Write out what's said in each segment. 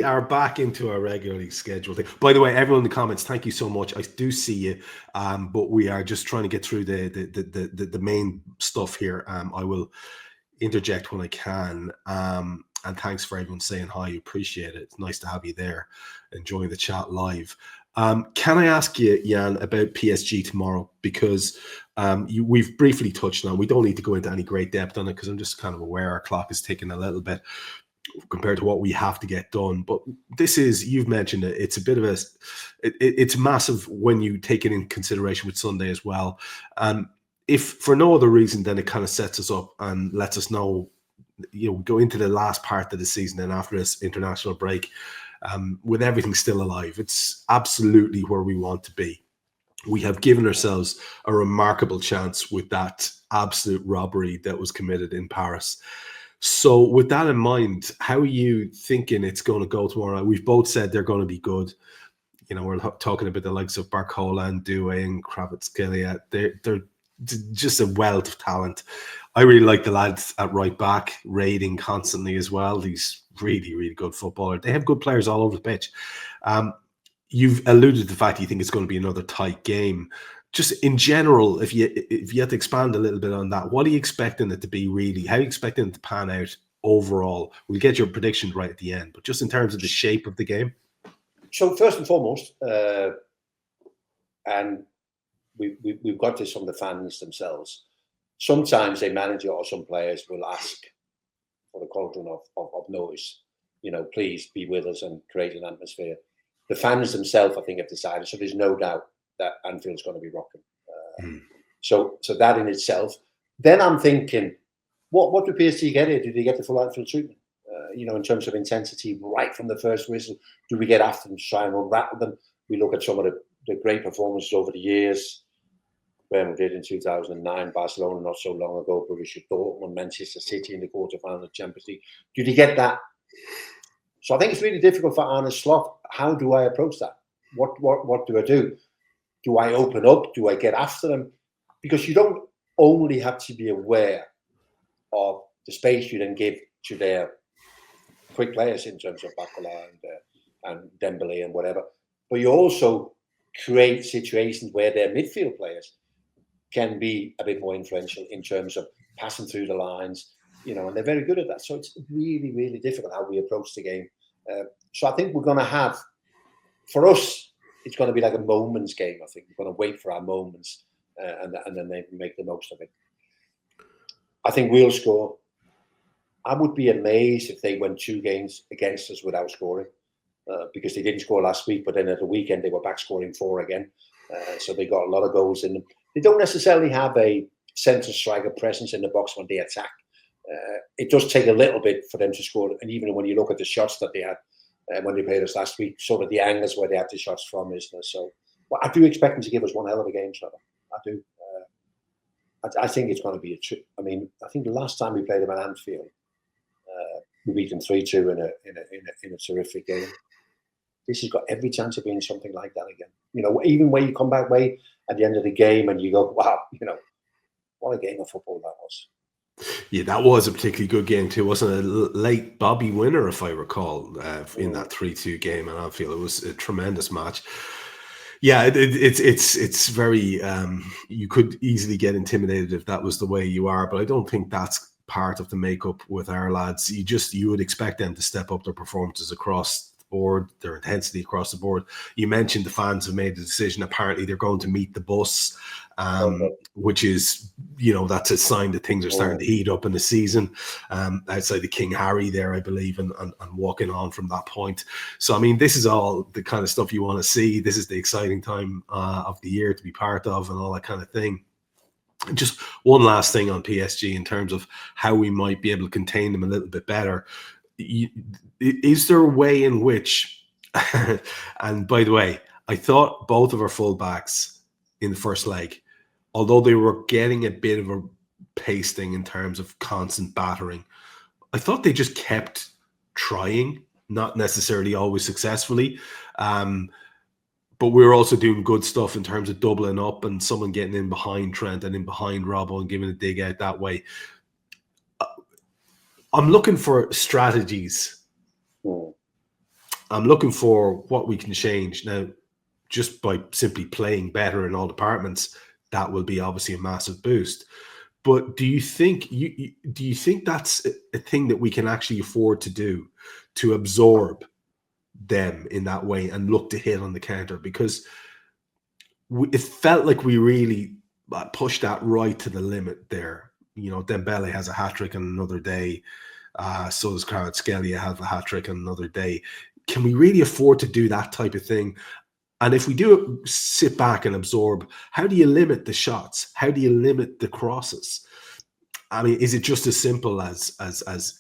are back into our regularly scheduled thing. By the way, everyone in the comments, thank you so much. I do see you, but we are just trying to get through the main stuff here. I will interject when I can. And thanks for everyone saying hi. Appreciate it. It's nice to have you there, enjoying the chat live. Can I ask you, Jan, about PSG tomorrow? Because we've briefly touched on it. We don't need to go into any great depth on it because I'm just kind of aware our clock is ticking a little bit compared to what we have to get done. But this is, you've mentioned it, it's a bit of it's massive when you take it in consideration with Sunday as well. If for no other reason, then it kind of sets us up and lets us know, go into the last part of the season and after this international break, with everything still alive. It's absolutely where we want to be. We have given ourselves a remarkable chance with that absolute robbery that was committed in Paris. So with that in mind, how are you thinking it's going to go tomorrow night? We've both said they're going to be good. We're talking about the likes of Barcola and Doué and Kvaratskhelia. They're just a wealth of talent. I really like the lads at right back, raiding constantly as well. These really, really good footballers. They have good players all over the pitch. You've alluded to the fact you think it's going to be another tight game. Just in general, if you had to expand a little bit on that, what are you expecting it to be really? How are you expecting it to pan out overall? We'll get your prediction right at the end, but just in terms of the shape of the game. So first and foremost, and we've got this from the fans themselves. Sometimes a manager or some players will ask for the cauldron of noise. Please be with us and create an atmosphere. The fans themselves, I think, have decided. So there's no doubt that Anfield's going to be rocking. So that in itself. Then I'm thinking, what do PSG get here? Do they get the full Anfield treatment? In terms of intensity, right from the first whistle, do we get after them, try and unrattle them? We look at some of the great performances over the years. Real Madrid in 2009, Barcelona not so long ago, Borussia Dortmund, Manchester City in the quarterfinal of the Champions League. Do they get that? So I think it's really difficult for Arne Slot. How do I approach that? What do I do? Do I open up? Do I get after them? Because you don't only have to be aware of the space you then give to their quick players in terms of Barcola and Dembele and whatever, but you also create situations where their midfield players can be a bit more influential in terms of passing through the lines, and they're very good at that. So it's really, really difficult how we approach the game. So I think we're going to have, for us, it's going to be like a moments game. I think we're going to wait for our moments and then they make the most of it. I think we'll score. I would be amazed if they went 2 games against us without scoring, because they didn't score last week, but then at the weekend they were back scoring 4 again. So they got a lot of goals in them. They don't necessarily have a centre striker presence in the box when they attack. It does take a little bit for them to score. And even when you look at the shots that they had when they played us last week, sort of the angles where they had the shots from, isn't there? So I do expect them to give us one hell of a game, Trevor. I do. I think it's going to be I think the last time we played them at Anfield, we beat them 3-2 in a terrific game. This has got every chance of being something like that again. Even when you come back way at the end of the game and you go, wow, what a game of football that was. Yeah, that was a particularly good game too, wasn't it? A late Bobby winner, if I recall, in that 3-2 game at Anfield. It was a tremendous match. Yeah, it's very. You could easily get intimidated if that was the way you are, but I don't think that's part of the makeup with our lads. You would expect them to step up their performances across the board, their intensity across the board. You mentioned the fans have made the decision. Apparently, they're going to meet the bus, which is, that's a sign that things are starting to heat up in the season. Outside the King Harry there, I believe, and walking on from that point. So, this is all the kind of stuff you want to see. This is the exciting time of the year to be part of and all that kind of thing. Just one last thing on PSG in terms of how we might be able to contain them a little bit better. Is there a way in which, and by the way, I thought both of our fullbacks in the first leg, although they were getting a bit of a pasting in terms of constant battering, I thought they just kept trying, not necessarily always successfully. But we were also doing good stuff in terms of doubling up and someone getting in behind Trent and in behind Robbo and giving a dig out that way. I'm looking for strategies I'm looking for what we can change now. Just by simply playing better in all departments, that will be obviously a massive boost. But do you think that's a thing that we can actually afford to do, to absorb them in that way and look to hit on the counter? Because it felt like we really pushed that right to the limit there. You know, Dembele has a hat-trick on another day. So does Kvaratskhelia have a hat-trick on another day. Can we really afford to do that type of thing? And if we do sit back and absorb, how do you limit the shots? How do you limit the crosses? I mean, is it just as simple as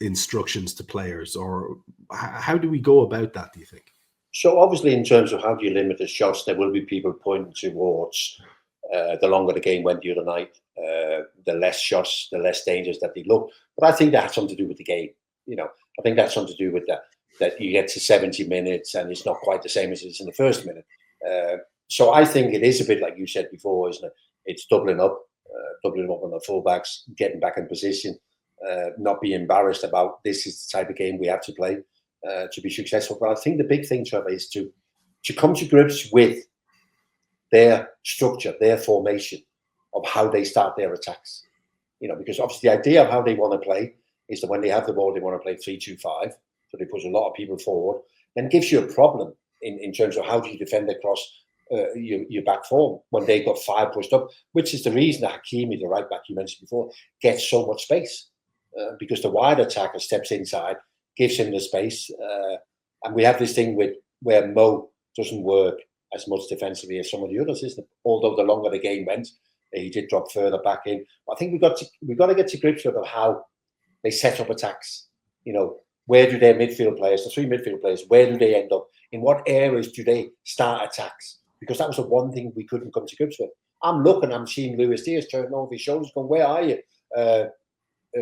instructions to players, or how do we go about that, do you think? So obviously, in terms of how do you limit the shots, there will be people pointing towards the longer the game went the other night, the less shots, the less dangers that they look. But I think that has something to do with the game. You know, I think that's something to do with that you get to 70 minutes and it's not quite the same as it is in the first minute. So I think it is a bit like you said before, isn't it? It's doubling up on the fullbacks, getting back in position, not be embarrassed about this is the type of game we have to play to be successful. But I think the big thing, Trevor, is to come to grips with their structure, their formation of how they start their attacks. You know, because obviously the idea of how they want to play is that when they have the ball, they want to play 3-2-5. So they push a lot of people forward. Then gives you a problem in terms of how do you defend across your back form when they've got 5 pushed up, which is the reason that Hakimi, the right back you mentioned before, gets so much space because the wide attacker steps inside, gives him the space. And we have this thing where Mo doesn't work as much defensively as some of the others, isn't it? Although the longer the game went, he did drop further back in. I think we've got to get to grips with how they set up attacks. You know, where do their midfield players, the 3 midfield players, where do they end up? In what areas do they start attacks? Because that was the one thing we couldn't come to grips with. I'm seeing Luis Diaz turning over his shoulders, going, "Where are you?"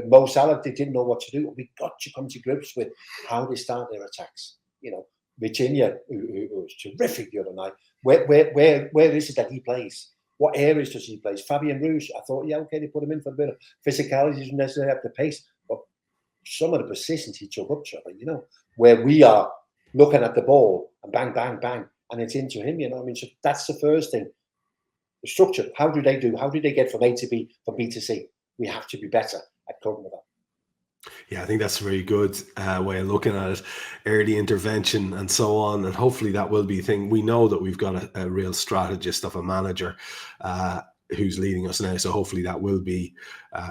Mo Salah, they didn't know what to do. We got to come to grips with how they start their attacks. You know, Virginia, who was terrific the other night. Where is it that he plays? What areas does he play? Fabian Ruiz, I thought, yeah, okay, they put him in for a bit of physicality, he doesn't necessarily have the pace, but some of the positions he took up, Trevor, you know, where we are looking at the ball and bang, bang, bang, and it's into him, you know. I mean, so that's the first thing. The structure, how do they do? How do they get from A to B, from B to C? We have to be better at coping with that. Yeah, I think that's a very good way of looking at it. Early intervention and so on. And hopefully that will be a thing. We know that we've got a real strategist of a manager who's leading us now. So hopefully that will be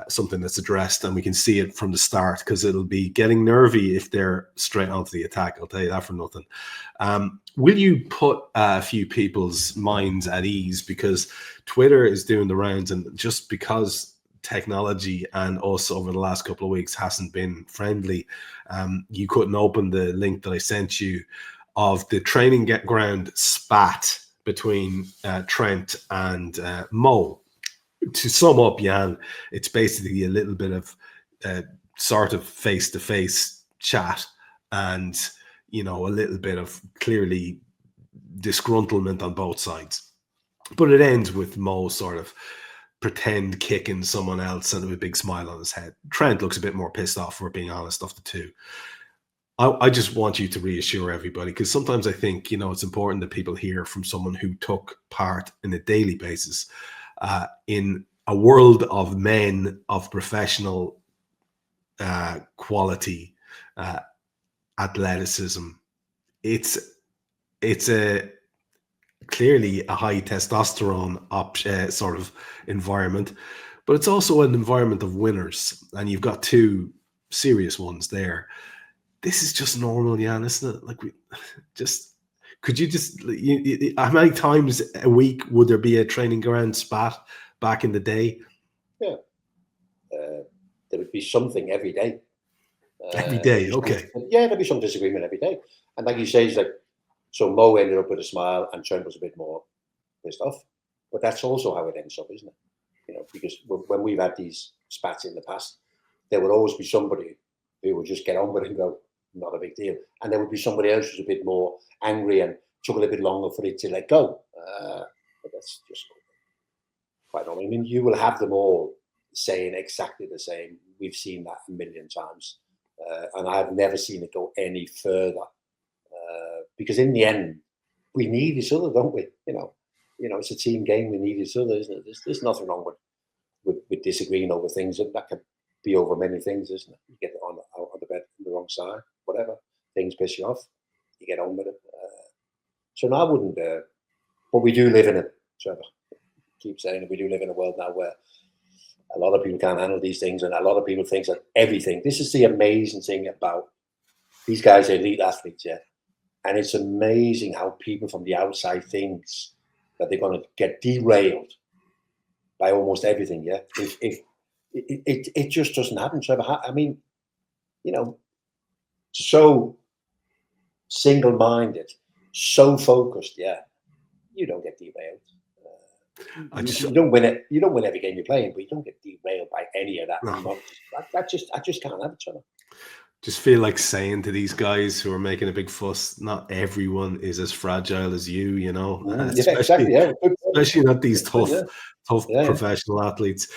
something that's addressed and we can see it from the start, because it'll be getting nervy if they're straight onto the attack. I'll tell you that for nothing. Will you put a few people's minds at ease? Because Twitter is doing the rounds, and just because technology and us over the last couple of weeks hasn't been friendly, you couldn't open the link that I sent you of the training ground spat between Trent and Mo. To sum up, Jan, it's basically a little bit of sort of face-to-face chat and, you know, a little bit of clearly disgruntlement on both sides. But it ends with Mo sort of pretend kicking someone else and with a big smile on his head. Trent looks a bit more pissed off, for being honest, of the two. I just want you to reassure everybody, because sometimes I think, you know, it's important that people hear from someone who took part in a daily basis in a world of men of professional quality, athleticism. It's a clearly a high testosterone sort of environment, but it's also an environment of winners, and you've got two serious ones there. This is just normal, Jan, isn't it? Like, could you just, how many times a week would there be a training ground spat back in the day? Yeah, there would be something every day. Every day, okay. Yeah, there'd be some disagreement every day, and like you say, it's like, so Mo ended up with a smile and Trent was a bit more pissed off. But that's also how it ends up, isn't it? You know, because when we've had these spats in the past, there would always be somebody who would just get on with it and go, not a big deal. And there would be somebody else who's a bit more angry and took a little bit longer for it to let go. But that's just quite normal. I mean, you will have them all saying exactly the same. We've seen that a million times. And I've never seen it go any further because in the end, we need each other, don't we? You know, it's a team game. We need each other, isn't it? There's nothing wrong with disagreeing over things. That can be over many things, isn't it? You get on the bed on the wrong side, whatever. Things piss you off, you get on with it. So no, I wouldn't. But we do live in it, Trevor. Keep saying it. We do live in a world now where a lot of people can't handle these things, and a lot of people think that everything. This is the amazing thing about these guys, are elite athletes, yeah. And it's amazing how people from the outside thinks that they're going to get derailed by almost everything, yeah. If it just doesn't happen, Trevor. I mean, you know, so single-minded, so focused, yeah. You don't get derailed. You don't win it. You don't win every game you're playing, but you don't get derailed by any of that. No. I just can't have it, Trevor. Just feel like saying to these guys who are making a big fuss, not everyone is as fragile as you, you know. Yeah, exactly. Yeah. Especially not these tough Yeah. professional athletes.